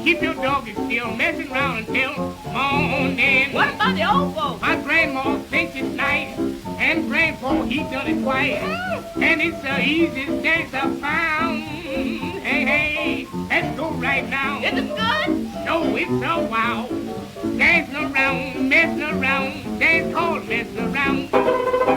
keep your doggy still, messing around until morning. What about the old folks? My grandma thinks it's nice, and grandpa, he done it twice. And it's the easiest dance I found. Hey, hey, let's go right now. Is it good? No, it's a wow. Dancing around, messing around, dance called messing around.